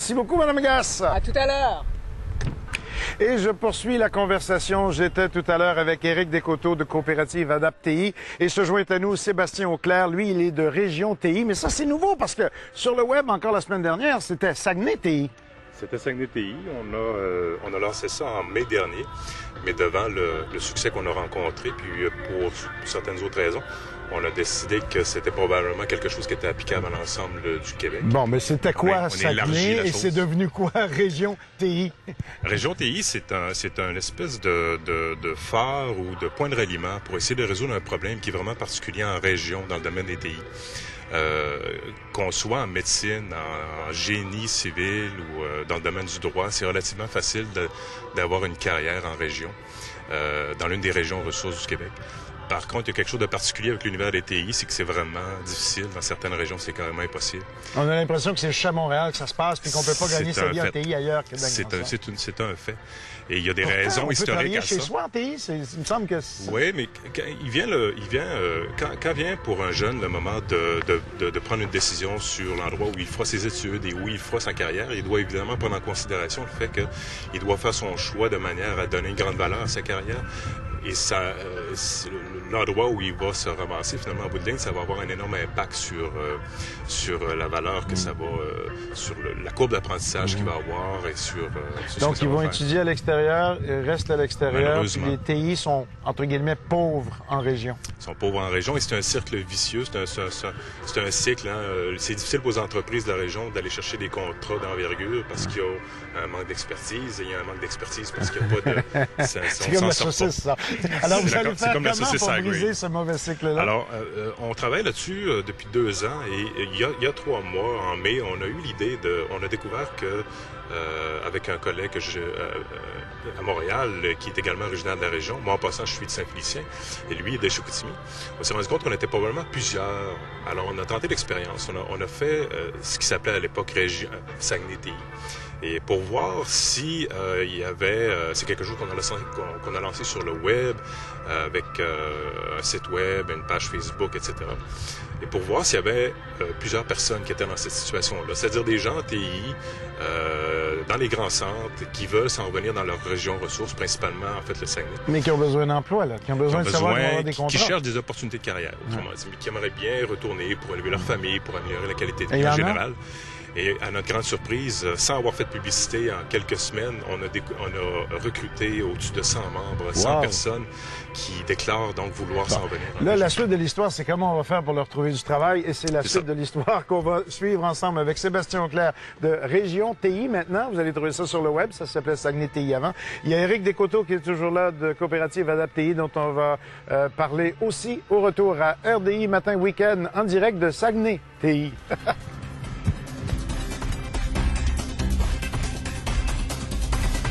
Merci beaucoup, Mme Gasse. À tout à l'heure. Et je poursuis la conversation. J'étais tout à l'heure avec Éric Descoteaux de Coopérative Adapt TI et se joint à nous Sébastien Auclair. Lui, il est de Région TI. Mais ça, c'est nouveau parce que sur le web, encore la semaine dernière, c'était Saguenay TI. C'était Saguenay TI. On a lancé ça en mai dernier, mais devant le succès qu'on a rencontré, puis pour certaines autres raisons, on a décidé que c'était probablement quelque chose qui était applicable à l'ensemble du Québec. Bon, mais c'était quoi Saguenay et c'est devenu quoi Région TI? Région TI, c'est un espèce de phare ou de point de ralliement pour essayer de résoudre un problème qui est vraiment particulier en région dans le domaine des TI. Qu'on soit en médecine, en génie civil ou dans le domaine du droit, c'est relativement facile d'avoir une carrière en région, dans l'une des régions ressources du Québec. Par contre, il y a quelque chose de particulier avec l'univers des TI, c'est que c'est vraiment difficile. Dans certaines régions, c'est carrément impossible. On a l'impression que c'est juste à Montréal que ça se passe, puis qu'on peut pas gagner sa vie en TI ailleurs que dans le C'est un fait. Et il y a des raisons historiques à ça. Chez soi en TI, il me semble que... Oui, mais quand vient pour un jeune le moment de prendre une décision sur l'endroit où il fera ses études et où il fera sa carrière, il doit évidemment prendre en considération le fait qu'il doit faire son choix de manière à donner une grande valeur à sa carrière. Et ça, l'endroit où il va se ramasser finalement en bout de ligne, ça va avoir un énorme impact sur la valeur que ça va, sur la courbe d'apprentissage qu'il va avoir et sur donc, ils vont étudier à l'extérieur, restent à l'extérieur, puis les TI sont, entre guillemets, pauvres en région. Ils sont pauvres en région et c'est un cercle vicieux, c'est un cycle. Hein. C'est difficile pour les entreprises de la région d'aller chercher des contrats d'envergure parce qu'il y a un manque d'expertise et il y a un manque d'expertise parce qu'il n'y a pas de... C'est comme la saucisse, ça. Alors, vous allez faire comment pour briser ce mauvais cycle-là? Alors, on travaille là-dessus depuis 2 ans et il y a 3 mois, en mai, on a eu l'idée on a découvert que, avec un collègue à Montréal, qui est également originaire de la région, moi en passant, je suis de Saint-Félicien, et lui est de Chicoutimi, on s'est rendu compte qu'on était probablement plusieurs. Alors, on a tenté l'expérience. On a fait ce qui s'appelait à l'époque Saguenay TI. Et pour voir si il y avait, c'est quelque chose qu'on a lancé sur le web, avec un site web, une page Facebook, etc. Et pour voir s'il y avait plusieurs personnes qui étaient dans cette situation-là, c'est-à-dire des gens en TI, dans les grands centres, qui veulent s'en revenir dans leur région ressources, principalement, en fait, le Saguenay. Mais qui ont besoin d'emploi, là, qui ont besoin de savoir avoir des contrats. Qui cherchent des opportunités de carrière, autrement dit, mais qui aimeraient bien retourner pour élever leur famille, pour améliorer la qualité de vie en général. Et à notre grande surprise, sans avoir fait de publicité, en quelques semaines, on a recruté au-dessus de 100 membres, 100 personnes qui déclarent donc vouloir s'en venir. Là, la suite de l'histoire, c'est comment on va faire pour leur trouver du travail. Et c'est la suite de l'histoire qu'on va suivre ensemble avec Sébastien Auclair de Région TI maintenant. Vous allez trouver ça sur le web. Ça s'appelait Saguenay TI avant. Il y a Éric Descoteaux qui est toujours là de Coopérative Adapt TI dont on va parler aussi au retour à RDI Matin Week-end en direct de Saguenay TI.